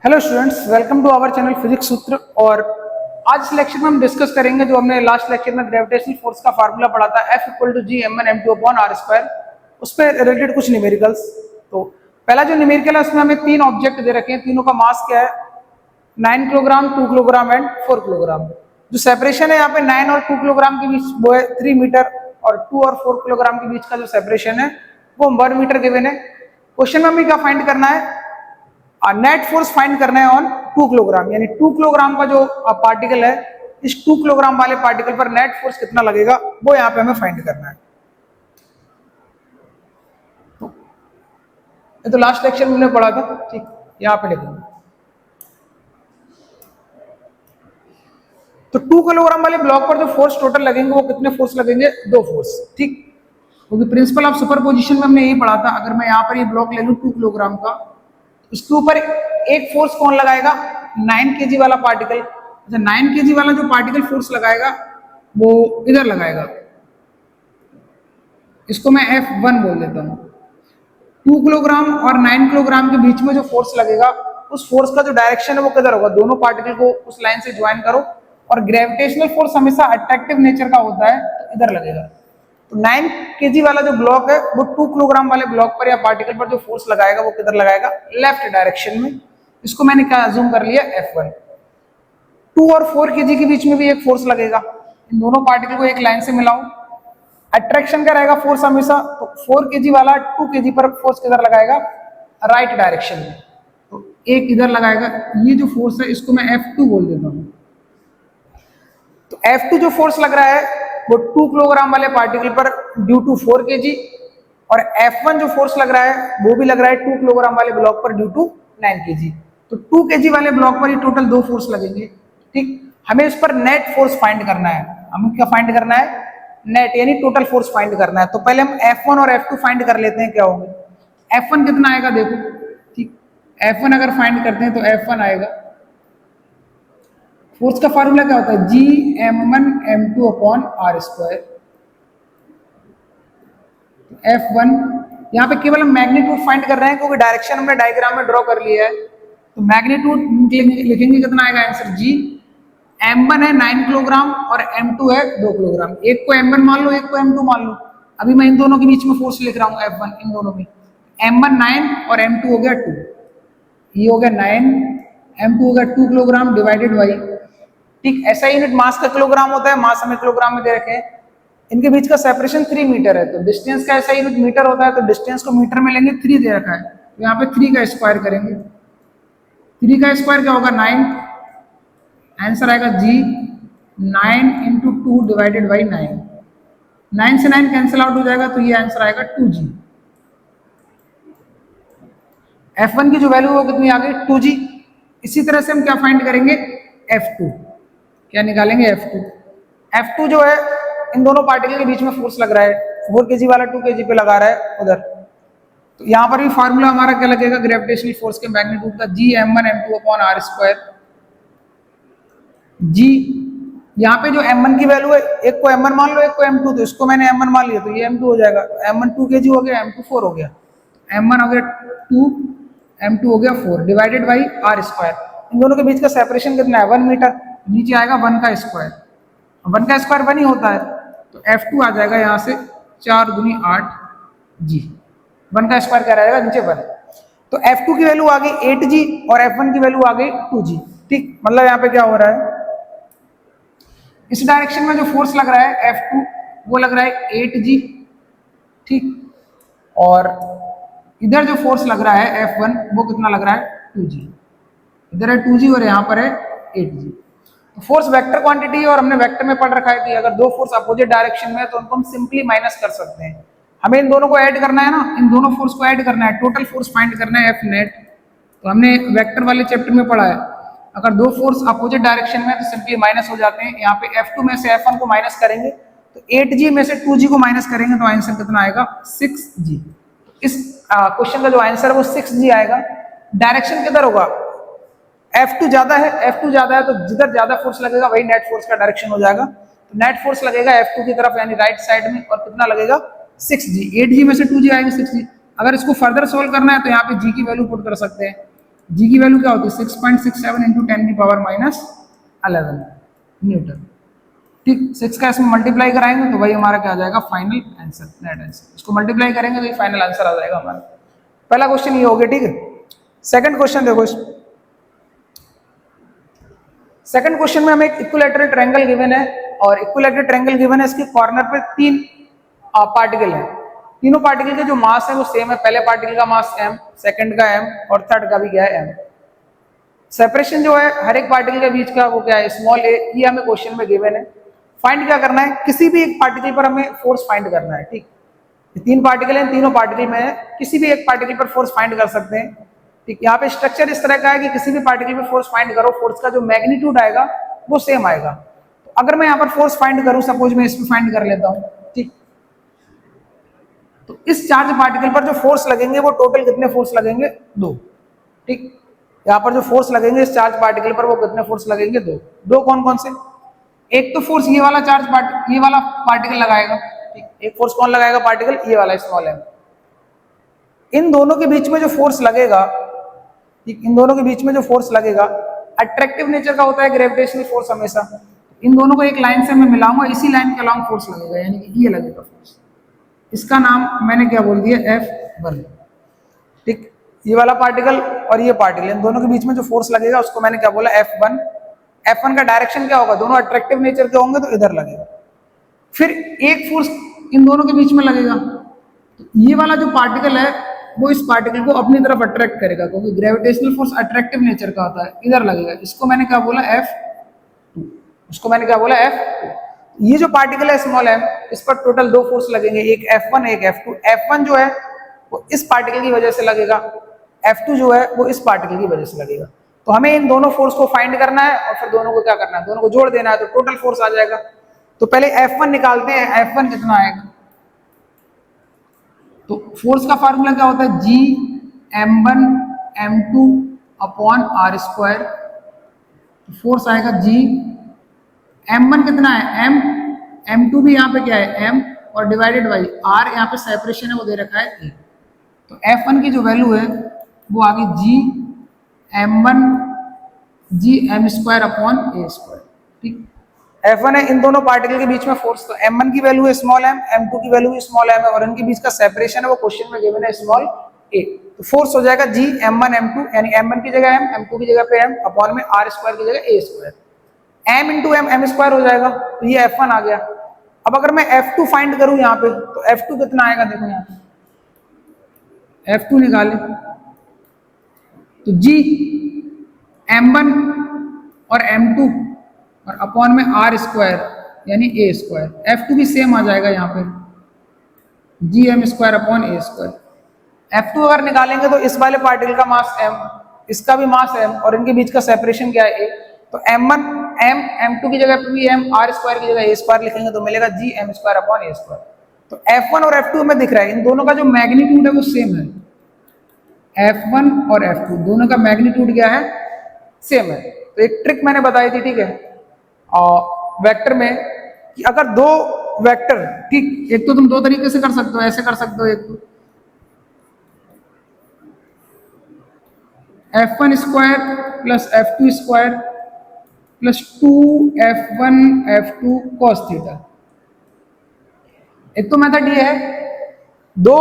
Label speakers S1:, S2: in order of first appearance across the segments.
S1: Hello students, welcome to our channel physics Sutra. और आज इस लेक्चर में हम डिस्कस करेंगे जो हमने लास्ट लेक्चर में ग्रेविटेशनल फोर्स का फार्मूला पढ़ा था, F equal to G m1 m2 upon r square. उस पर रिलेटेड कुछ न्यूमेरिकल्स। तो पहला जो न्यूमेरिकल है उसमें हमें तीन ऑब्जेक्ट दे रखे हैं, तीनों का मास क्या है, 9 किलोग्राम, 2 किलोग्राम एंड 4 किलोग्राम। जो सेपरेशन है यहाँ पे 9 और 2 किलोग्राम के बीच वो है 3 मीटर, और 2 और 4 किलोग्राम के बीच का जो सेपरेशन है वो 1 मीटर गिवन है। क्वेश्चन में हमें क्या फाइंड करना है, नेट फोर्स फाइंड करना है ऑन 2 किलोग्राम, यानी 2 किलोग्राम का जो पार्टिकल है, इस 2 किलोग्राम वाले पार्टिकल पर नेट फोर्स कितना लगेगा वो यहाँ पे हमें फाइंड करना है। ये तो लास्ट लेक्चर में हमने पढ़ा था, ठीक, यहाँ पे लिखेंगे। तो 2 किलोग्राम वाले ब्लॉक पर जो फोर्स टोटल लगेंगे वो कितने फोर्स लगेंगे, 2 फोर्स, ठीक। क्योंकि प्रिंसिपल ऑफ सुपरपोजिशन में हमने यही पढ़ा था। अगर मैं यहाँ पर ये ब्लॉक ले लूँ 2 किलोग्राम का, इसके ऊपर एक फोर्स कौन लगाएगा, 9 kg वाला पार्टिकल। अच्छा, 9 kg वाला जो पार्टिकल फोर्स लगाएगा वो इधर लगाएगा, इसको मैं F1 बोल देता हूँ। 2 किलोग्राम और 9 किलोग्राम के बीच में जो फोर्स लगेगा, उस फोर्स का जो डायरेक्शन है वो किधर होगा, दोनों पार्टिकल को उस लाइन से ज्वाइन करो। और ग्रेविटेशनल फोर्स हमेशा अट्रैक्टिव नेचर का होता है, तो इधर लगेगा। तो 9 kg वाला जो ब्लॉक है वो 2 किलोग्राम वाले ब्लॉक पर या पार्टिकल पर जो फोर्स लगाएगा वो किधर लगाएगा, लेफ्ट डायरेक्शन में। इसको मैंने क्या अज्यूम कर लिया, F1। 2 और 4 kg के बीच में भी एक फोर्स लगेगा, इन दोनों पार्टिकल को एक लाइन से मिलाओ। अट्रैक्शन का रहेगा फोर्स हमेशा, तो 4 kg वाला 2 kg पर फोर्स किधर लगाएगा, राइट डायरेक्शन में। तो एक इधर लगाएगा, ये जो फोर्स है इसको मैं F2 बोल देता हूँ। तो F2 जो फोर्स लग रहा है वो 2 किलोग्राम वाले पार्टिकल पर ड्यू टू 4 kg, और F1 जो फोर्स लग रहा है वो भी लग रहा है 2 किलोग्राम वाले ब्लॉक पर ड्यू टू 9 kg। तो 2 kg वाले ब्लॉक पर ही टोटल 2 फोर्स लगेंगे, ठीक। हमें इस पर नेट फोर्स फाइंड करना है। हमें क्या फाइंड करना है, नेट, यानी टोटल फोर्स फाइंड करना है। तो पहले हम F1 और F2 फाइंड कर लेते हैं, क्या होंगे। F1 कितना आएगा देखो, ठीक। F1 अगर फाइंड करते हैं तो F1 आएगा, फोर्स का फार्मूला क्या होता है, जी m1 m2 upon r square. F1 यहाँ पे केवल हम मैग्नीट्यूड फाइंड कर रहे हैं क्योंकि डायरेक्शन हमने डायग्राम में ड्रॉ कर लिया है। तो मैग्नीट्यूड लिखेंगे, कितना आएगा आंसर, जी m1 है 9 किलोग्राम और m2 है 2 किलोग्राम। एक को m1 मान लो, एक को m2 मान लो। अभी मैं इन दोनों के बीच में फोर्स लिख रहा हूँ F1, इन दोनों में m1 9 और m2 हो गया 2, ये हो गया 9, m2 हो गया 2 किलोग्राम डिवाइडेड बाई, ठीक। ऐसा यूनिट मास का किलोग्राम होता है, मास हमें किलोग्राम में दे रखे हैं। इनके बीच का सेपरेशन 3 मीटर है, तो डिस्टेंस का ऐसा यूनिट मीटर होता है, तो डिस्टेंस को मीटर में लेंगे, 3 दे रखा है, तो यहाँ पे 3 का स्क्वायर करेंगे। 3 का स्क्वायर क्या होगा, 9। आंसर आएगा जी 9 इंटू 2 डिवाइडेड बाई 9। 9 से 9 कैंसिल आउट हो जाएगा, तो ये आंसर आएगा 2g। F1 की जो वैल्यू वो कितनी आ गई, 2g। इसी तरह से हम क्या फाइंड करेंगे, F2, क्या निकालेंगे, F2 जो है इन दोनों पार्टिकल के बीच में फोर्स लग रहा है, 4 kg वाला 2 kg पे लगा रहा है उधर। तो यहाँ पर भी फार्मूला हमारा क्या लगेगा, ग्रेविटेशनल फोर्स के मैग्नीट्यूड का, G m1 m2 upon r square. G यहाँ पे जो m1 की वैल्यू है, एक को m1 मान लो, एक को m2, तो इसको मैंने m1 मान लिया तो ये m2 हो जाएगा। m1 2 kg हो गया, m2 4 हो गया, m1 हो गया 2, m2 हो गया 4 डिवाइडेड बाई r स्क्वायर। इन दोनों के बीच का सेपरेशन कितना है, 1 मीटर। नीचे आएगा 1 का स्क्वायर, 1 का स्क्वायर 1 ही होता है, तो F2 आ जाएगा यहाँ से 4 दूनी 8 जी। 1 का स्क्वायर क्या रहेगा, नीचे 1। तो F2 की वैल्यू आ गई 8g और F1 की वैल्यू आ गई 2g, ठीक। मतलब यहाँ पे क्या हो रहा है, इस डायरेक्शन में जो फोर्स लग रहा है F2 वो लग रहा है 8g, ठीक। और इधर जो फोर्स लग रहा है F1 वो कितना लग रहा है, 2g। इधर है 2g और यहाँ पर है 8g। तो फोर्स वेक्टर क्वांटिटी है, और हमने वेक्टर में पढ़ रखा है कि अगर दो फोर्स अपोजिट डायरेक्शन में है तो उनको हम सिंपली माइनस कर सकते हैं। हमें इन दोनों को ऐड करना है ना, इन दोनों फोर्स को ऐड करना है, टोटल फोर्स फाइंड करना है F नेट। तो हमने वेक्टर वाले चैप्टर में पढ़ा है, अगर दो फोर्स अपोजिट डायरेक्शन में है तो सिंपली माइनस हो जाते हैं। यहाँ पे F2 में से F1 को माइनस करेंगे, तो 8g में से 2g को माइनस करेंगे, तो आंसर कितना आएगा, 6g। इस क्वेश्चन का जो आंसर है वो 6g आएगा। डायरेक्शन किधर होगा, F2 ज्यादा है, F2 ज्यादा है तो जिधर ज्यादा फोर्स लगेगा वही नेट फोर्स का डायरेक्शन हो जाएगा। तो नेट फोर्स लगेगा F2 की तरफ, यानी राइट साइड में, और कितना लगेगा, 6g। 8g में से 2g आएगा 6g। अगर इसको फर्दर सोल्व करना है तो यहाँ पे g की वैल्यू पुट कर सकते हैं, जी की वैल्यू क्या होती है 6.67 इंटू 10⁻⁻11 न्यूटन। ठीक, 6 का इसमें मल्टीप्लाई कराएंगे तो वही हमारा क्या आ जाएगा फाइनल आंसर, नेट आंसर। इसको मल्टीप्लाई करेंगे तो ये फाइनल आंसर आ जाएगा हमारा। पहला क्वेश्चन ये हो गया, ठीक है। सेकंड क्वेश्चन देखो, सेकंड क्वेश्चन में हमें एक इक्विलैटरल ट्रायंगल गिवन है और इक्विलैटरल ट्रायंगल गिवन है, इसके कॉर्नर पे 3 पार्टिकल है। तीनों पार्टिकल के जो मास है वो सेम है। पहले पार्टिकल का मास m, सेकंड का m और थर्ड का भी क्या है m। सेपरेशन जो है हर एक पार्टिकल के बीच का वो क्या है स्मॉल a, ये हमें क्वेश्चन में गिवन है। फाइंड क्या करना है, किसी भी एक पार्टिकल पर हमें फोर्स फाइंड करना है। ठीक, ये 3 पार्टिकल हैं, तीनों पार्टिकल में है, किसी भी एक पार्टिकल पर फोर्स फाइंड कर सकते हैं। ठीक, यहाँ पे स्ट्रक्चर इस तरह का है कि किसी भी पार्टिकल पे फोर्स फाइंड करो, फोर्स का जो मैग्नीट्यूड आएगा वो सेम आएगा। तो अगर मैं यहाँ पर फोर्स फाइंड करूं, सपोज मैं इसमें फाइंड कर लेता हूं, ठीक, तो इस चार्ज पार्टिकल पर जो फोर्स लगेंगे वो टोटल कितने फोर्स लगेंगे 2। ठीक, यहाँ पर जो फोर्स लगेंगे इस चार्ज पार्टिकल पर वो कितने फोर्स लगेंगे 2। 2 कौन कौन से, एक तो फोर्स ये वाला ये वाला पार्टिकल लगाएगा। ठीक, एक फोर्स कौन लगाएगा पार्टिकल, ये वाला स्मॉल m। इन दोनों के बीच में जो फोर्स लगेगा, ठीक, इन दोनों के बीच में जो फोर्स लगेगा अट्रैक्टिव नेचर का होता है ग्रेविटेशनल फोर्स हमेशा। इन दोनों को एक लाइन से मैं मिलाऊंगा, इसी लाइन के अलोंग फोर्स लगेगा, यानी कि ये लगेगा फोर्स। इसका नाम मैंने क्या बोल दिया F1। ठीक, ये वाला पार्टिकल और ये पार्टिकल, इन दोनों के बीच में जो फोर्स लगेगा उसको मैंने क्या बोला F1। F1 का डायरेक्शन क्या होगा, दोनों अट्रैक्टिव नेचर के होंगे तो इधर लगेगा। फिर एक फोर्स इन दोनों के बीच में लगेगा, तो ये वाला जो पार्टिकल है वो इस पार्टिकल को अपनी तरफ अट्रैक्ट करेगा, क्योंकि ग्रेविटेशनल फोर्स अट्रैक्टिव नेचर का होता है, इधर लगेगा। इसको मैंने क्या बोला F2, इसको मैंने क्या बोला F2। ये जो पार्टिकल है स्मॉल m, इस पर टोटल 2 फोर्स लगेंगे, एक F1 एक F2। F1 जो है वो इस पार्टिकल की वजह से लगेगा, F2 जो है वो इस पार्टिकल की वजह से लगेगा। तो हमें इन दोनों फोर्स को फाइंड करना है और फिर दोनों को क्या करना है, दोनों को जोड़ देना है, तो टोटल फोर्स आ जाएगा। तो पहले F1 निकालते हैं, F1 कितना आएगा। तो फोर्स का फार्मूला क्या होता है, G m1 m2 upon r square. Force आएगा G, m1 कितना है m, m2 भी यहाँ पे क्या है m, और डिवाइडेड बाई r, यहाँ पे सेपरेशन है वो दे रखा है a। तो F1 की जो वैल्यू है वो आ गई G m1 G m square upon a square. ठीक, F1 है इन दोनों पार्टिकल के बीच में फोर्स, तो m1 की वैल्यू है स्मॉल m, m2 की वैल्यू भी स्मॉल m है, और इनके बीच का सेपरेशन है वो क्वेश्चन में गिवन है स्मॉल a। तो फोर्स हो जाएगा G m1 m2, यानी m1 की जगह m, m2 की जगह पे m, अपॉन में r स्क्वायर की जगह a square. m into m, m square हो जाएगा, तो ये F1 आ गया। अब अगर मैं F2 फाइंड करूं यहाँ पे, तो F2 कितना आएगा, देखो यहाँ पे F2 निकाले तो G m1 और m2 और अपॉन में r स्क्वायर यानी a स्क्वायर। F2 भी सेम आ जाएगा यहाँ पे, G m square upon a square. F2 अगर निकालेंगे तो इस वाले पार्टिकल का मास m, इसका भी मास m, और इनके बीच का सेपरेशन क्या है a। तो m1 m, m2 की जगह पे भी m, r स्क्वायर की जगह a स्क्वायर लिखेंगे तो मिलेगा G m square upon a square. तो F1 और F2 में दिख रहा है इन दोनों का जो मैग्नीट्यूड है वो सेम है। F1 और F2 दोनों का मैग्नीट्यूड क्या है, सेम है। तो एक ट्रिक मैंने बताई थी, ठीक है, और वेक्टर में, कि अगर 2 वेक्टर, ठीक, एक तो तुम 2 तरीके से कर सकते हो, ऐसे कर सकते हो, एक तो F1 square plus F2 square plus 2F1 F2 cos theta. एक तो मेथड ये है, 2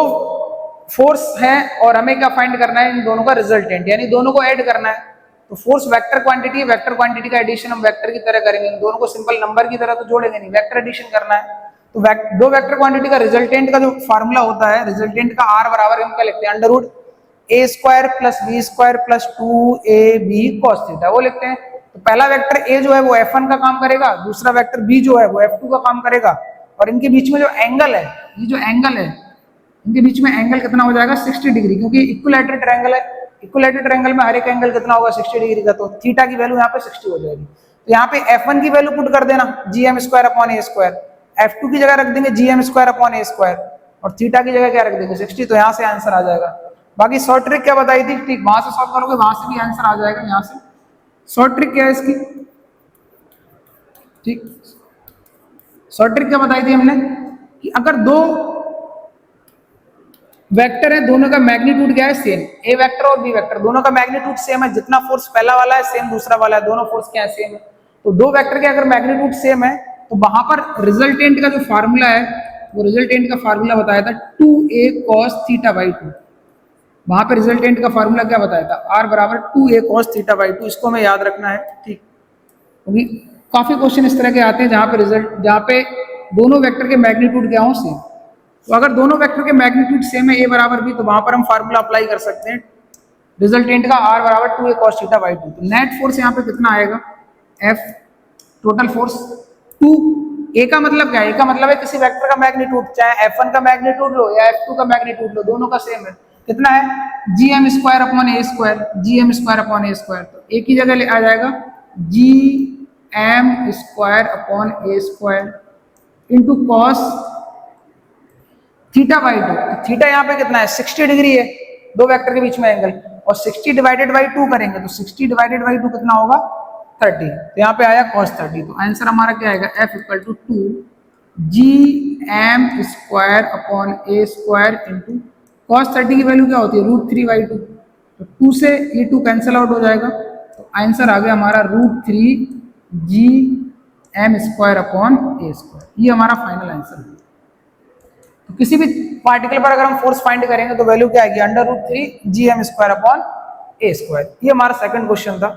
S1: फोर्स है और हमें क्या फाइंड करना है, इन दोनों का रिजल्टेंट, यानी दोनों को ऐड करना है। तो फोर्स वेक्टर क्वांटिटी है, वेक्टर क्वांटिटी का एडिशन हम वेक्टर की तरह करेंगे, इन दोनों को सिंपल नंबर की तरह तो जोड़ेंगे नहीं, वेक्टर एडिशन करना है। तो 2 वेक्टर क्वांटिटी का रिजल्टेंट का जो फार्मूला होता है, रिजल्टेंट का r बराबर हम क्या लिखते हैं, under root a square plus b square plus 2ab cos theta, वो लिखते हैं। तो पहला वेक्टर a जो है वो F1 का काम करेगा, दूसरा वेक्टर b जो है वो F2 का काम करेगा, और इनके बीच में जो एंगल है, ये जो एंगल है, इनके बीच में एंगल कितना हो जाएगा 60 डिग्री, क्योंकि इक्विलैटरल ट्रायंगल है। इक्विलैटरल ट्रायंगल में हर एक एंगल कितना होगा 60 डिग्री का, तो थीटा की वैल्यू यहाँ पे 60 हो जाएगी। तो यहाँ पे F1 की वैल्यू पुट कर देना, GM square upon a square, F2 की जगह रख देंगे GM square upon a square, और थीटा की जगह क्या रख देंगे 60। तो यहाँ से आंसर आ जाएगा। बाकी शॉर्ट ट्रिक क्या बताई थी, ठीक, वहां से सॉल्व करोगे वहां से भी आंसर आ जाएगा। यहाँ से शॉर्ट ट्रिक क्या है इसकी, ठीक, शॉर्ट ट्रिक क्या बताई थी हमने, कि अगर 2 वेक्टर है, दोनों का मैग्नीट्यूड क्या है, सेम। ए वेक्टर और बी वेक्टर दोनों का मैग्नीट्यूड सेम है, जितना फोर्स पहला वाला है सेम दूसरा वाला है, दोनों फोर्स क्या है, सेम है। तो दो वेक्टर के अगर मैग्नीट्यूड सेम है तो वहां पर रिजल्टेंट का जो फार्मूला है वो रिजल्टेंट का फार्मूला बताया था 2a cos थीटा बाई 2। वहां पर रिजल्टेंट का फार्मूला क्या बताया था, r बराबर 2a cos थीटा बाई 2। इसको हमें याद रखना है, ठीक। क्योंकि काफी क्वेश्चन इस तरह के आते हैं जहां पे दोनों वेक्टर के मैग्नीट्यूड क्या हो, सेम। तो अगर दोनों वेक्टर के मैग्नीट्यूड सेम है, a बराबर b, तो वहां पर हम फार्मूला अप्लाई कर सकते हैं रिजल्टेंट का, r बराबर 2a cos थीटा बाई 2। तो नेट फोर्स यहाँ पे कितना आएगा, F टोटल फोर्स 2। a का मतलब क्या है, a का मतलब है किसी वेक्टर का मैग्नीट्यूड, चाहे F1 का मैग्नीट्यूड लो या F2 का मैग्नीट्यूड लो, दोनों का सेम है। कितना है, gm square upon a square, gm square upon a square. तो a की जगह आ जाएगा gm square upon a square into cos theta by 2। Theta यहाँ पे कितना है, 60 डिग्री है, दो वेक्टर के बीच में एंगल, और 60 डिवाइडेड बाई 2 करेंगे तो 60 डिवाइडेड बाई 2 कितना होगा, 30। तो यहाँ पे आया cos 30। तो आंसर हमारा क्या आएगा, F equal to 2 gm square upon a square into cos 30 की वैल्यू क्या होती है, √3/2। तो 2 से ये 2 कैंसिल आउट हो जाएगा, तो आंसर आ गया हमारा √3 gm square upon a square. ये हमारा फाइनल आंसर है। तो किसी भी पार्टिकल पर अगर हम फोर्स फाइंड करेंगे तो वैल्यू क्या आएगी, √3 gm square upon a square. ये हमारा सेकंड क्वेश्चन था।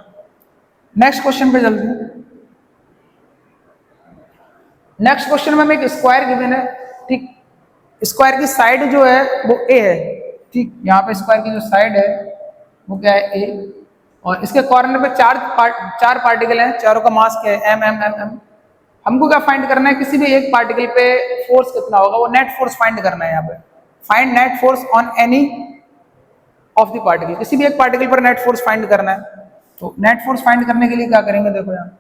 S1: नेक्स्ट क्वेश्चन पे चलते हैं। नेक्स्ट क्वेश्चन में हमें एक स्क्वायर गिवन है, ठीक। स्क्वायर की साइड जो है वो a है, ठीक। यहाँ पे स्क्वायर की जो साइड है वो क्या है, a, और इसके कॉर्नर पे चार पार्टिकल हैं, चारों का मास क्या है, m m m m। हमको क्या फाइंड करना है, किसी भी एक पार्टिकल पे फोर्स कितना होगा, वो नेट फोर्स फाइंड करना है। यहाँ पे find net force on any of the particle, किसी भी एक पार्टिकल पर नेट फोर्स फाइंड करना है। तो नेट फोर्स फाइंड करने के लिए क्या करेंगे, देखो यहाँ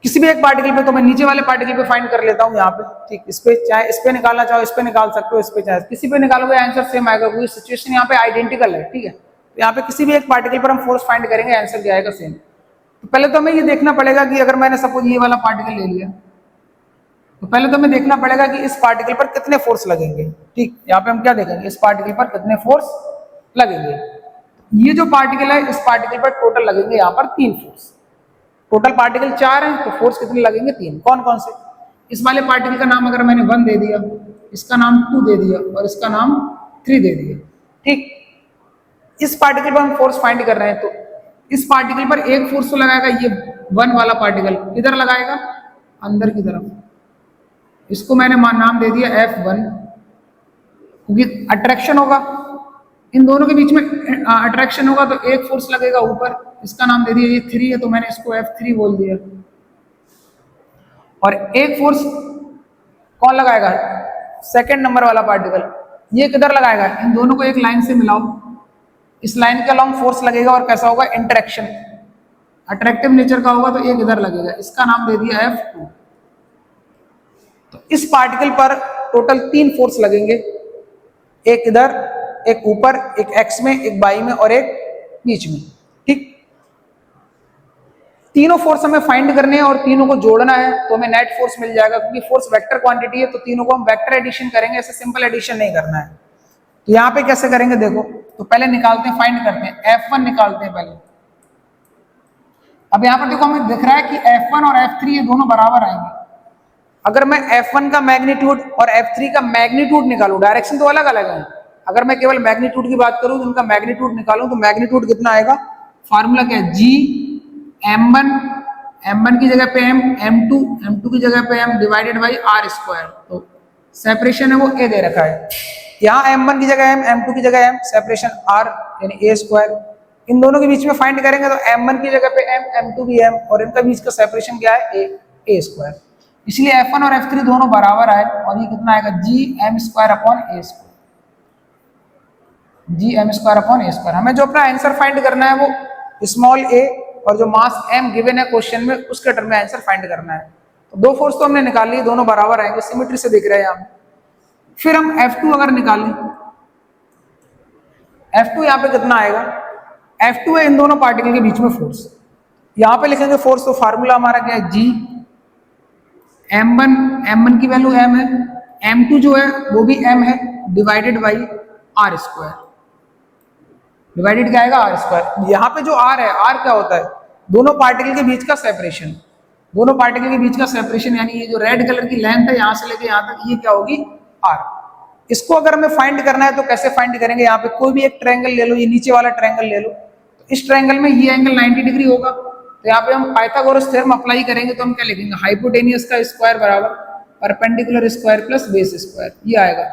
S1: किसी भी एक पार्टिकल पे, तो मैं नीचे वाले पार्टिकल पे फाइंड कर लेता हूँ यहाँ पे, ठीक। इस पे चाहे इस पे निकालना चाहो इस पे निकाल सकते हो, इस पे चाहे किसी पे निकालोगे आंसर सेम आएगा, क्योंकि सिचुएशन यहाँ पे आइडेंटिकल है, ठीक है। तो यहाँ पे किसी भी एक पार्टिकल पर हम फोर्स फाइंड करेंगे, आंसर क्या आएगा, सेम। तो पहले तो हमें ये देखना पड़ेगा कि अगर मैंने सपोज ये वाला पार्टिकल ले लिया, तो पहले तो हमें देखना पड़ेगा कि इस पार्टिकल पर कितने फोर्स लगेंगे, ठीक। यहाँ पे हम क्या देखेंगे, इस पार्टिकल पर कितने फोर्स लगेंगे। ये जो पार्टिकल है इस पार्टिकल पर टोटल लगेंगे यहाँ पर 3 फोर्स। टोटल पार्टिकल 4 हैं तो फोर्स कितने लगेंगे, 3। कौन कौन से, इस वाले पार्टिकल का नाम अगर मैंने 1 दे दिया, इसका नाम 2 दे दिया और इसका नाम 3 दे दिया, ठीक। इस पार्टिकल पर हम फोर्स फाइंड कर रहे हैं, तो इस पार्टिकल पर एक फोर्स तो लगाएगा ये 1 वाला पार्टिकल, किधर लगाएगा, अंदर की तरफ। इसको मैंने नाम दे दिया F1, क्योंकि अट्रैक्शन होगा, इन दोनों के बीच में अट्रैक्शन होगा, तो एक फोर्स लगेगा ऊपर, इसका नाम दे दिया, ये 3 है तो मैंने इसको F3 बोल दिया। और एक फोर्स कौन लगाएगा, सेकंड नंबर वाला पार्टिकल, ये किधर लगाएगा, इन दोनों को एक लाइन से मिलाओ, इस लाइन के अलोंग फोर्स लगेगा और कैसा होगा, इंटरेक्शन, अट्रैक्टिव नेचर का होगा, तो एक इधर लगेगा, इसका नाम दे दिया F2। तो इस पार्टिकल पर टोटल 3 फोर्स लगेंगे, एक इधर, एक ऊपर, एक एक्स में, एक वाई में और एक बीच में, ठीक। तीनों फोर्स हमें फाइंड करने हैं और तीनों को जोड़ना है, तो हमें नेट फोर्स मिल जाएगा, क्योंकि फोर्स वेक्टर क्वांटिटी है, तो तीनों को हम वेक्टर एडिशन करेंगे, ऐसे सिंपल एडिशन नहीं करना है। तो यहाँ पे कैसे करेंगे, देखो, तो पहले निकालते हैं, फाइंड करते हैं, F1 निकालते हैं पहले। अब यहाँ पर देखो हमें दिख रहा है कि F1 और F3 ये दोनों बराबर आएंगे। अगर मैं F1 का मैग्नीट्यूड और F3 का मैग्नीट्यूड निकालूं, डायरेक्शन तो अलग अलग है, अगर मैं केवल मैग्नीट्यूड की बात करूं तो उनका मैग्नीट्यूड निकालूं, तो मैग्नीट्यूड कितना आएगा, फार्मूला क्या है, G m1 की जगह पे m, m2 की जगह पे m divided by r square. तो सेपरेशन है वो a दे रखा है, यहाँ m1 की जगह m, m2 की जगह m, सेपरेशन r यानी a स्क्वायर। इन दोनों के बीच में फाइंड करेंगे तो m1 की जगह पे m, m2 भी m, और इनका बीच का सेपरेशन क्या है, a स्क्वायर। इसलिए F1 और F3 दोनों बराबर आए, और ये कितना आएगा, gm square upon a square, gm square upon a square. हमें जो अपना आंसर फाइंड करना है वो स्मॉल a और जो मास m गिवन है क्वेश्चन में, उसके टर्म में आंसर फाइंड करना है। तो 2 फोर्स तो हमने निकाल लिए, दोनों बराबर आएंगे, सिमेट्री से दिख रहे हैं यहाँ। फिर हम F2 अगर निकालें, F2 यहाँ पे कितना आएगा, F2 है इन दोनों पार्टिकल के बीच में फोर्स। यहाँ पे लिखेंगे फोर्स, तो फार्मूला हमारा क्या है, G m1 की वैल्यू m है, m2 जो है वो भी m है divided by R square, divided क्या आएगा आर स्क्वायर। यहाँ पे जो आर है, आर क्या होता है, दोनों पार्टिकल के बीच का सेपरेशन, दोनों पार्टिकल के बीच का सेपरेशन, यानी ये जो रेड कलर की लेंथ है यहाँ से लेके यहाँ तक, ये क्या होगी आर। इसको अगर हमें फाइंड करना है तो कैसे फाइंड करेंगे, यहाँ पे कोई भी एक ट्रायंगल ले लो, ये नीचे वाला ट्रायंगल ले लो, तो इस ट्रायंगल में ये एंगल 90 डिग्री होगा, तो यहाँ पे हम पाइथागोरस थ्योरम अप्लाई करेंगे तो हम क्या लिखेंगे, हाइपोटेनियस का स्क्वायर बराबर perpendicular square plus base square, ये आएगा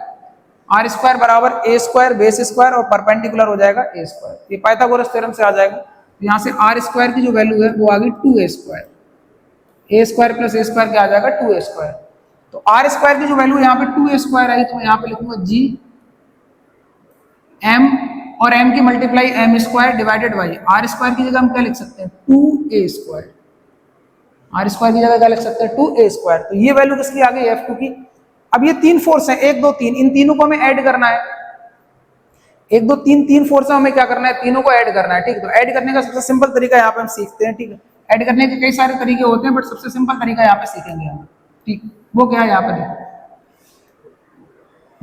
S1: आर स्क्वायर बराबर ए स्क्वायर बेस स्क्वायर और परपेंडिकुलर हो जाएगा ए स्क्वायर, ये पाइथागोरस थ्योरम से आ जाएगा। तो यहाँ से आर स्क्वायर की जो वैल्यू है वो आ गई 2a स्क्वायर, ए स्क्वायर प्लस ए स्क्वायर क्या आ जाएगा 2a स्क्वायर। तो आर स्क्वायर की जो वैल्यू यहाँ पे 2a स्क्वायर आई, तो मैं यहाँ पे लिखूंगा जी एम और m की multiply m square divided by R square की जगह हम क्या लिख सकते हैं 2a स्क्वायर, आर स्क्वायर की जगह क्या लिख सकते हैं 2a स्क्वायर। तो ये वैल्यू किसकी आ गई F2 की। अब ये तीन फोर्स है 1 2 3, इन तीनों को हमें ऐड करना है, 1 2 3 तीन फोर्स है, हमें क्या करना है, तीनों को ऐड करना है, ठीक है। तो ऐड करने का सबसे सिंपल तरीका यहाँ पे हम सीखते हैं, ठीक है। ऐड करने के कई सारे तरीके होते हैं बट सबसे सिंपल तरीका यहाँ पे सीखेंगे हम, ठीक। वो क्या है, यहाँ पे देखो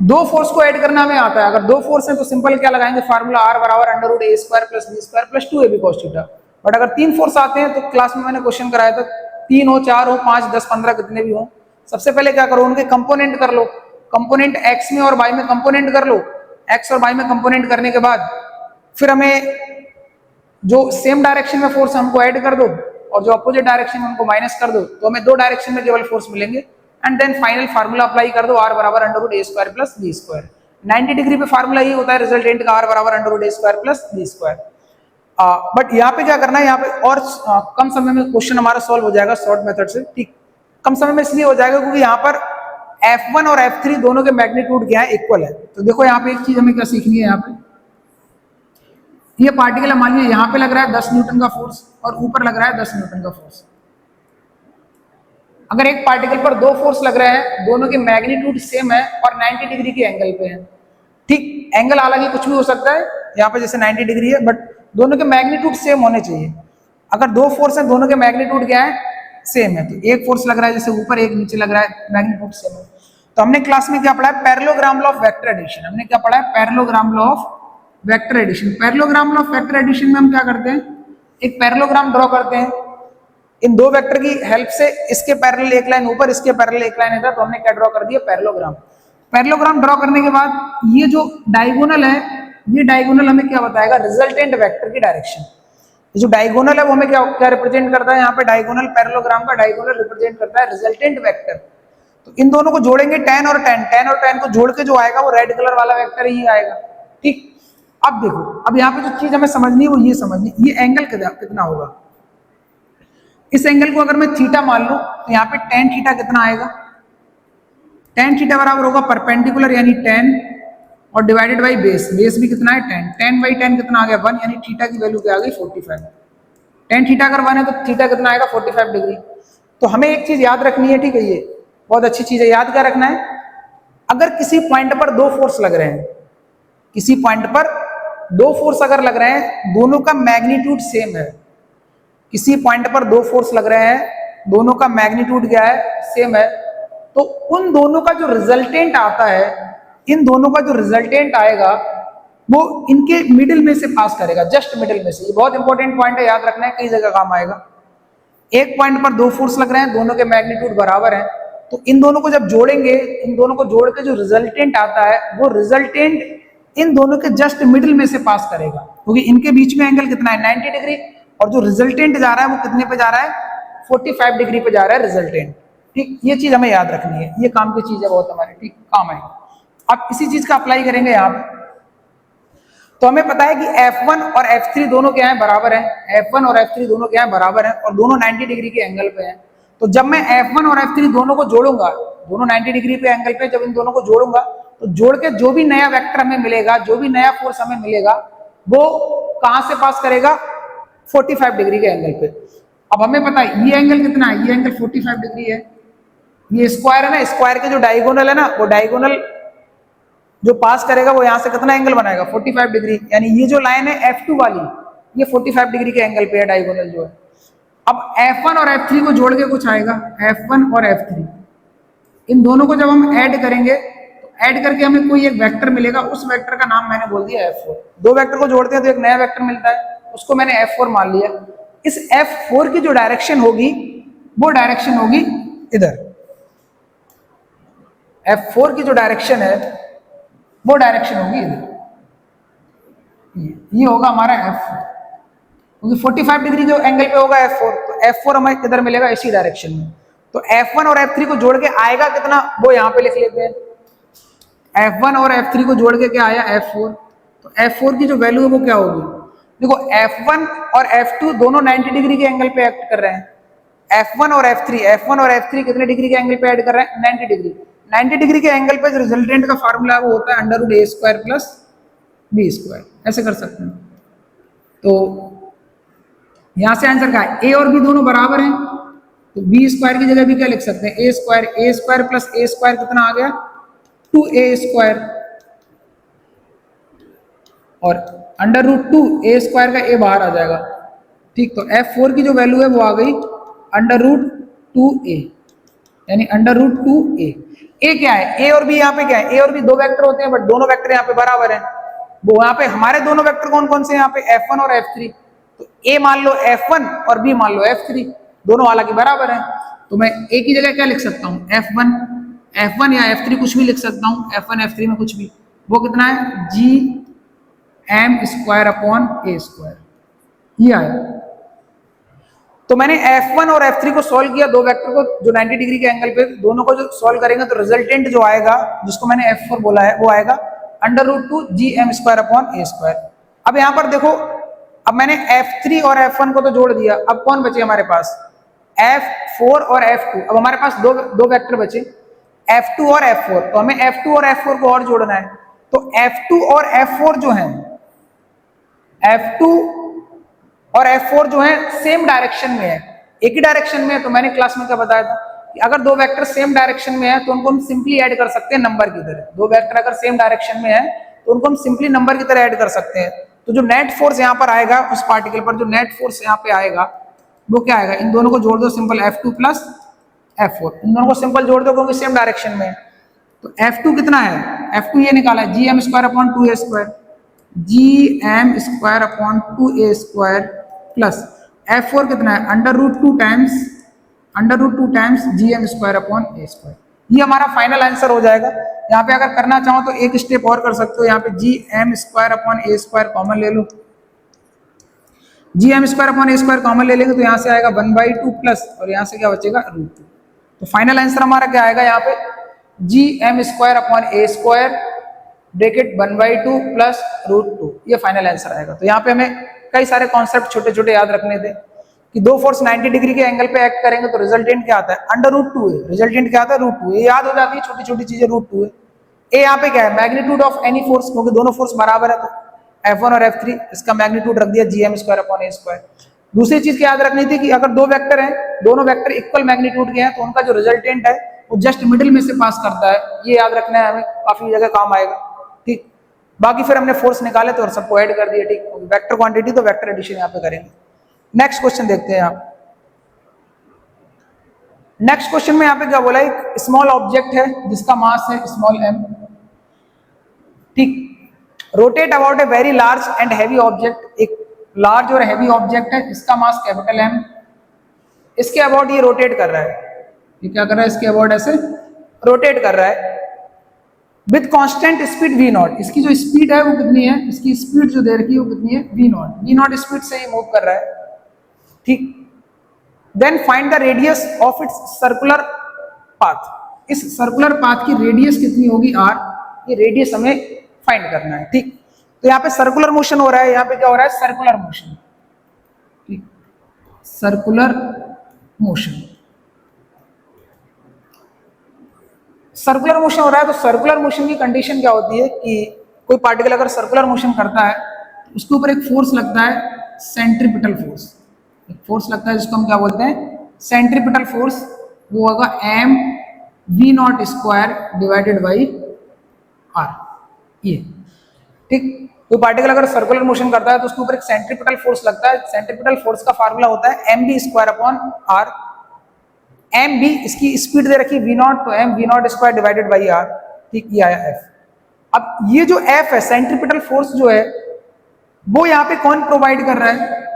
S1: दो फोर्स को ऐड करना हमें आता है। अगर दो फोर्स है तो सिंपल क्या लगाएंगे, फार्मूला r बराबर under root A square plus B square plus 2ab cos theta. But अगर तीन फोर्स आते हैं तो क्लास में मैंने क्वेश्चन कराया था, 3 हो 4 हो 5 10 15 कितने भी हो, सबसे पहले क्या करो, उनके कंपोनेंट कर लो, कंपोनेंट x में और y में कंपोनेंट कर लो, x और y में कंपोनेंट करने के बाद फिर हमें जो सेम डायरेक्शन में फोर्स हमको ऐड कर दो और जो अपोजिट डायरेक्शन में उनको माइनस कर दो, तो हमें दो डायरेक्शन में केवल फोर्स मिलेंगे। And then final formula apply कर दो, r बराबर under root A square plus B square. 90 degree पे फार्मूला ये होता है रिजल्टेंट का, r बराबर under root A square plus B square. But यहाँ पे क्या करना है, यहाँ पे और कम समय में क्वेश्चन हमारा सॉल्व हो जाएगा शॉर्ट मेथड से, ठीक। कम समय में इसलिए हो जाएगा क्योंकि यहाँ पर F1 और F3 दोनों के मैग्नीट्यूड क्या है, इक्वल है। तो देखो यहाँ पे एक चीज हमें क्या सीखनी है, यहाँ पे ये पार्टिकल मान लीजिए यहाँ पे लग रहा है 10 न्यूटन का फोर्स और ऊपर लग रहा है 10 न्यूटन का फोर्स। अगर एक पार्टिकल पर दो फोर्स लग रहे हैं, दोनों के मैग्नीट्यूड सेम है और 90 डिग्री के एंगल पे है, ठीक। एंगल हालांकि कुछ भी हो सकता है, यहाँ पे जैसे 90 डिग्री है बट दोनों के मैग्नीट्यूड सेम होने चाहिए। अगर दो फोर्स है दोनों के मैग्नीट्यूड क्या है, सेम है, तो एक फोर्स लग रहा है जैसे ऊपर एक नीचे लग रहा है, मैग्नीट्यूड सेम है। तो हमने क्लास में क्या पढ़ा है, parallelogram law of vector addition. हमने क्या पढ़ा है, parallelogram law of vector addition. Parallelogram law of vector addition में हम क्या करते हैं, एक पैरेललोग्राम ड्रॉ करते हैं, इन दो वेक्टर की हेल्प से इसके पैरेलल एक लाइन ऊपर, इसके पैरेलल एक लाइन इधर, तो हमने क्या ड्रॉ कर दिया, पैरेललोग्राम। पैरेललोग्राम ड्रॉ करने के बाद ये जो डायगोनल है, ये डायगोनल हमें क्या बताएगा, रिजल्टेंट वेक्टर की डायरेक्शन। ये जो डायगोनल है वो हमें क्या क्या रिप्रेजेंट करता है, यहाँ पे डायगोनल, पैरेललोग्राम का डायगोनल रिप्रेजेंट करता है रिजल्टेंट वेक्टर। तो इन दोनों को जोड़ेंगे 10 और 10, 10 और 10 को जोड़ के जो आएगा वो रेड कलर वाला वेक्टर ही आएगा, ठीक। अब देखो, अब यहाँ पे जो चीज हमें समझनी है वो ये समझनी, ये एंगल कितना होगा। इस एंगल को अगर मैं थीटा मान लूं तो यहाँ पे tan थीटा कितना आएगा, tan थीटा बराबर होगा परपेंडिकुलर यानी 10 और डिवाइडेड बाई बेस, बेस भी कितना है 10, 10 बाई 10 कितना आ गया 1, यानी थीटा की वैल्यू क्या आ गई 45। tan थीटा अगर 1 है तो थीटा कितना आएगा 45 डिग्री। तो हमें एक चीज याद रखनी है, ठीक है, ये बहुत अच्छी चीज है, याद क्या रखना है, अगर किसी पॉइंट पर दो फोर्स लग रहे हैं, किसी पॉइंट पर दो फोर्स अगर लग रहे हैं, दोनों का मैग्नीट्यूड सेम है, किसी पॉइंट पर दो फोर्स लग रहे हैं, दोनों का मैग्नीट्यूड क्या है, सेम है, तो उन दोनों का जो रिजल्टेंट आता है, इन दोनों का जो रिजल्टेंट आएगा वो इनके मिडिल में से पास करेगा, जस्ट मिडिल में से। ये बहुत इंपॉर्टेंट पॉइंट है, याद रखना है, कई जगह काम आएगा। एक पॉइंट पर दो फोर्स लग रहे हैं, दोनों के मैग्नीट्यूड बराबर है, तो इन दोनों को जब जोड़ेंगे, इन दोनों को जोड़ के जो रिजल्टेंट आता है वो रिजल्टेंट इन दोनों के जस्ट मिडिल में से पास करेगा, क्योंकि इनके बीच में एंगल कितना है 90 डिग्री, और जो रिजल्टेंट जा रहा है वो कितने पे जा रहा है 45 डिग्री पे जा रहा है रिजल्टेंट, ठीक। ये चीज हमें याद रखनी है, ये काम की चीज है बहुत हमारे, ठीक, काम आएगी। अब इसी चीज का अप्लाई करेंगे यहाँ पे। तो हमें पता है कि F1 और F3 दोनों क्या है, बराबर है, F1 और F3 दोनों क्या है, बराबर है, और दोनों 90 डिग्री के एंगल पे हैं। तो जब मैं F1 और F3 दोनों को जोड़ूंगा, दोनों 90 डिग्री पे एंगल पे, जब इन दोनों को जोड़ूंगा तो जोड़ के जो भी नया वेक्टर हमें मिलेगा, जो भी नया फोर्स हमें मिलेगा, वो कहां से पास करेगा, 45 डिग्री के एंगल पे। अब हमें पता है ये एंगल कितना है, ये एंगल 45 डिग्री है, ये स्क्वायर है ना, स्क्वायर के जो डायगोनल है ना, वो डायगोनल जो पास करेगा वो यहाँ से कितना एंगल बनाएगा 45 डिग्री, यानी ये जो लाइन है F2 वाली, ये 45 डिग्री के एंगल पे है डायगोनल जो है। अब F1 और F3 को जोड़ के कुछ आएगा, F1 और F3, इन दोनों को जब हम ऐड करेंगे तो ऐड करके हमें कोई एक वेक्टर मिलेगा, उस वेक्टर का नाम मैंने बोल दिया F4। दो वेक्टर को जोड़ते हैं तो एक नया वेक्टर मिलता है, उसको मैंने F4 मान लिया। इस F4 की जो डायरेक्शन होगी वो डायरेक्शन होगी इधर। F4 की जो डायरेक्शन है वो डायरेक्शन होगी इधर, ये होगा हमारा F4, क्योंकि 45 डिग्री जो एंगल पे होगा F4, तो F4 हमें किधर मिलेगा, इसी डायरेक्शन में। तो F1 और F3 को जोड़ के आएगा कितना, वो यहाँ पे लिख लेते हैं। F1 और F3 को जोड़ के क्या आया, F4। तो F4 की जो वैल्यू है वो क्या होगी, देखो F1 और F2 दोनों 90 डिग्री के एंगल पे एक्ट कर रहे हैं। F1 और F3 कितने डिग्री के एंगल पे ऐड कर रहे हैं, 90 डिग्री। 90 डिग्री के एंगल पे जो रिजल्टेंट का फार्मूला वो होता है √a² + b²। ऐसे कर सकते हैं। तो यहां से आंसर क्या है, a और b दोनों बराबर हैं, तो b² की जगह भी क्या लिख सकते हैं, a² + a² कितना आ गया, 2a², और √2a² का a बाहर आ जाएगा। ठीक, तो F4 की जो वैल्यू है वो आ गई √2a, यानी √2a। a क्या है, a और b यहाँ पे क्या है, a और b दो वेक्टर होते हैं, बट दोनों वेक्टर यहाँ पे बराबर हैं। वो यहाँ पे हमारे दोनों वेक्टर कौन कौन से हैं, यहाँ पे F1 और F3। तो a मान लो F1 और b मान लो F3, दोनों हालांकि बराबर हैं। तो मैं a की जगह क्या लिख सकता हूँ, F1 या F3 कुछ भी लिख सकता हूँ, F1 F3 में कुछ भी। वो कितना है, Gm²/a², ये आया। तो मैंने F1 और F3 को सॉल्व किया, दो वेक्टर को जो 90 डिग्री के एंगल पे, दोनों को जो सॉल्व करेंगे तो रिजल्टेंट जो आएगा, जिसको मैंने F4 बोला है, वो आएगा √2 Gm²/a²। अब यहाँ पर देखो, अब मैंने F3 और F1 को तो जोड़ दिया, अब कौन बचे हमारे पास, F4 और F2। अब हमारे पास दो वेक्टर बचे, F2 और F4। तो हमें F2 और F4 को और जोड़ना है। तो F2 और F4 जो है, F2 और F4 जो है सेम डायरेक्शन में है, एक ही डायरेक्शन में है। तो मैंने क्लास में क्या बताया था कि अगर दो वेक्टर सेम डायरेक्शन में है तो उनको हम सिंपली ऐड कर सकते हैं नंबर की तरह। दो वेक्टर अगर सेम डायरेक्शन में है तो उनको हम सिंपली नंबर की तरह ऐड कर सकते हैं। तो जो नेट फोर्स यहाँ पर आएगा उस पार्टिकल पर, जो नेट फोर्स यहाँ पे आएगा वो क्या आएगा, इन दोनों को जोड़ दो, सिंपल F2 + F4, इन दोनों को सिंपल जोड़ दो क्योंकि सेम डायरेक्शन में है। तो F2 कितना है, F2 ये निकाला है Gm²/2a², Gm²/2a² प्लस F4 कितना है, √2 टाइम्स Gm²/a²। ये हमारा फाइनल आंसर हो जाएगा। यहाँ पे अगर करना चाहो तो एक स्टेप और कर सकते हो, यहाँ पे Gm²/a² कॉमन ले लो। Gm²/a² कॉमन ले लेंगे तो यहाँ से आएगा 1/2 प्लस, और यहाँ से क्या बचेगा, √2। तो फाइनल आंसर हमारा क्या आएगा, यहाँ पे Gm²/a² ब्रैकेट 1/2 प्लस √2, ये फाइनल आंसर आएगा। तो यहाँ पे हमें कई सारे कॉन्सेप्ट छोटे छोटे याद रखने थे कि दो फोर्स 90 डिग्री के एंगल पे एक्ट करेंगे तो रिजल्टेंट क्या आता है, √2 है। रिजल्टेंट क्या आता है, √2। ये याद हो जाती है छोटी छोटी चीजें, √2 है। ए यहाँ पे क्या है, मैग्नीट्यूड ऑफ एनी फोर्स, क्योंकि दोनों फोर्स बराबर है तो F1 और F3, इसका मैग्नीट्यूड रख दिया Gm²/a²। दूसरी चीज क्या याद रखनी थी कि अगर दो वेक्टर हैं, दोनों वेक्टर इक्वल मैग्नीट्यूड के हैं, तो उनका जो रिजल्टेंट है वो जस्ट मिडिल में से पास करता है। ये याद रखना है हमें, काफी जगह काम आएगा। ठीक, बाकी फिर हमने फोर्स निकाले तो और सबको ऐड कर दिया। ठीक, वेक्टर क्वांटिटी तो वेक्टर एडिशन यहाँ पे करेंगे। नेक्स्ट क्वेश्चन देखते हैं आप। नेक्स्ट क्वेश्चन में यहाँ पे क्या बोला, एक स्मॉल ऑब्जेक्ट है जिसका मास है स्मॉल m। ठीक, rotate about a very large and heavy object. एक लार्ज और हैवी ऑब्जेक्ट है, इसका मास कैपिटल M। इसके अबाउट ये रोटेट कर रहा है, ये क्या कर रहा है, इसके अबाउट ऐसे रोटेट कर रहा है विद कांस्टेंट स्पीड v0। इसकी जो स्पीड है वो कितनी है, इसकी स्पीड जो दे रखी है वो कितनी है, v0 स्पीड से ये मूव कर रहा है। ठीक, then find the radius of its circular path. इस सर्कुलर पाथ की रेडियस कितनी होगी, r। ये रेडियस हमें फाइंड करना है। ठीक, तो यहाँ पे सर्कुलर मोशन हो रहा है, यहाँ पे क्या हो रहा है, सर्कुलर मोशन। ठीक, सर्कुलर मोशन, सर्कुलर मोशन हो रहा है। तो सर्कुलर मोशन की कंडीशन क्या होती है कि कोई पार्टिकल अगर सर्कुलर मोशन करता है तो उसके ऊपर एक फोर्स लगता है, सेंट्रीपिटल फोर्स। एक फोर्स लगता है जिसको हम क्या बोलते हैं, सेंट्रीपिटल फोर्स। वो होगा mv0² / r, ये। ठीक, कोई पार्टिकल अगर सर्कुलर मोशन करता है तो उसके ऊपर एक सेंट्रीपिटल फोर्स लगता है। सेंट्रीपिटल फोर्स का फार्मूला होता है mv²/r। एम भी इसकी स्पीड दे रखी वी नॉट, तो M V not square divided by R, ठीक, ये आया एफ। अब ये जो एफ है सेंट्रीपिटल फोर्स जो है वो यहाँ पे कौन प्रोवाइड कर रहा है,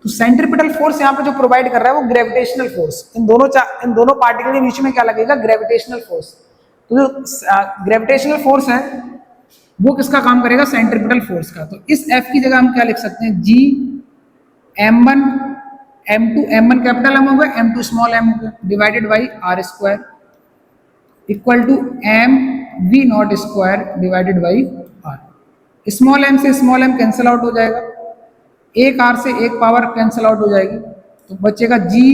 S1: तो सेंट्रीपिटल फोर्स यहाँ पे जो प्रोवाइड कर रहा है वो ग्रेविटेशनल फोर्स। इन दोनों पार्टिकल के बीच में क्या लगेगा, ग्रेविटेशनल फोर्स। तो जो ग्रेविटेशनल फोर्स है वो किसका काम करेगा, सेंट्रीपिटल फोर्स का। तो इस एफ की जगह हम क्या लिख सकते हैं, जी m1 m2, m1 capital M हो गया, m2 स्मॉल एम हो गया, divided by R square equal to M V not square divided by R. Small M से स्मॉल एम कैंसिल आउट हो जाएगा, एक आर से एक पावर कैंसिल आउट हो जाएगी, तो बचेगा G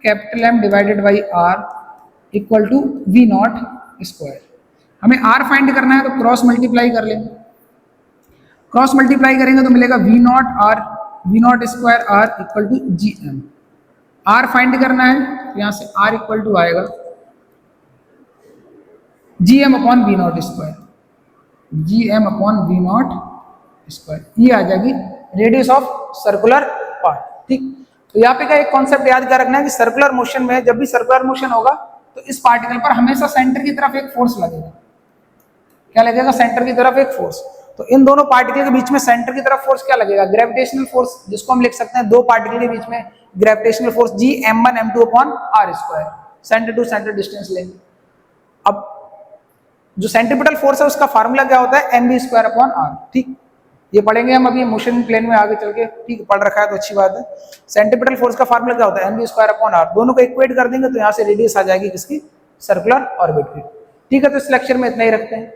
S1: capital M divided by R equal to V not square. हमें आर फाइंड करना है तो क्रॉस मल्टीप्लाई कर लेंगे, क्रॉस मल्टीप्लाई करेंगे तो मिलेगा V naught R, V not square R equal to G M. R find करना है तो यहाँ से आर इक्वल टू आएगा G M upon V not square, G M upon V not square, ये आ जाएगी रेडियस ऑफ सर्कुलर पार्ट, ठीक। तो यहाँ पे का एक कॉन्सेप्ट याद कर रखना है कि सर्कुलर मोशन में जब भी सर्कुलर मोशन होगा तो इस पार्टिकल पर हमेशा सेंटर की तरफ एक फोर्स लगेगा, क्या लगेगा, सेंटर की तरफ एक फोर्स। तो इन दोनों पार्टिकल के बीच में सेंटर की तरफ फोर्स क्या लगेगा, ग्रेविटेशनल फोर्स, जिसको हम लिख सकते हैं दो पार्टिकल के बीच में gravitational force G m1 m2 upon R square, centre to centre distance लेंगे। अब जो सेंट्रीपिटल फोर्स है उसका फार्मूला क्या होता है, mv स्क्वायर अपॉन आर, ठीक। ये पढ़ेंगे हम अभी मोशन प्लेन में आगे चल के, ठीक, पढ़ रखा है तो अच्छी बात है। सेंट्रीपिटल फोर्स का फार्मूला क्या होता है, mv स्क्वायर अपॉन आर, दोनों को इक्वेट कर देंगे तो यहाँ से रेडियस आ जाएगी किसकी, सर्कुलर ऑर्बिट की, ठीक है। तो इस लेक्चर में इतना ही रखते हैं।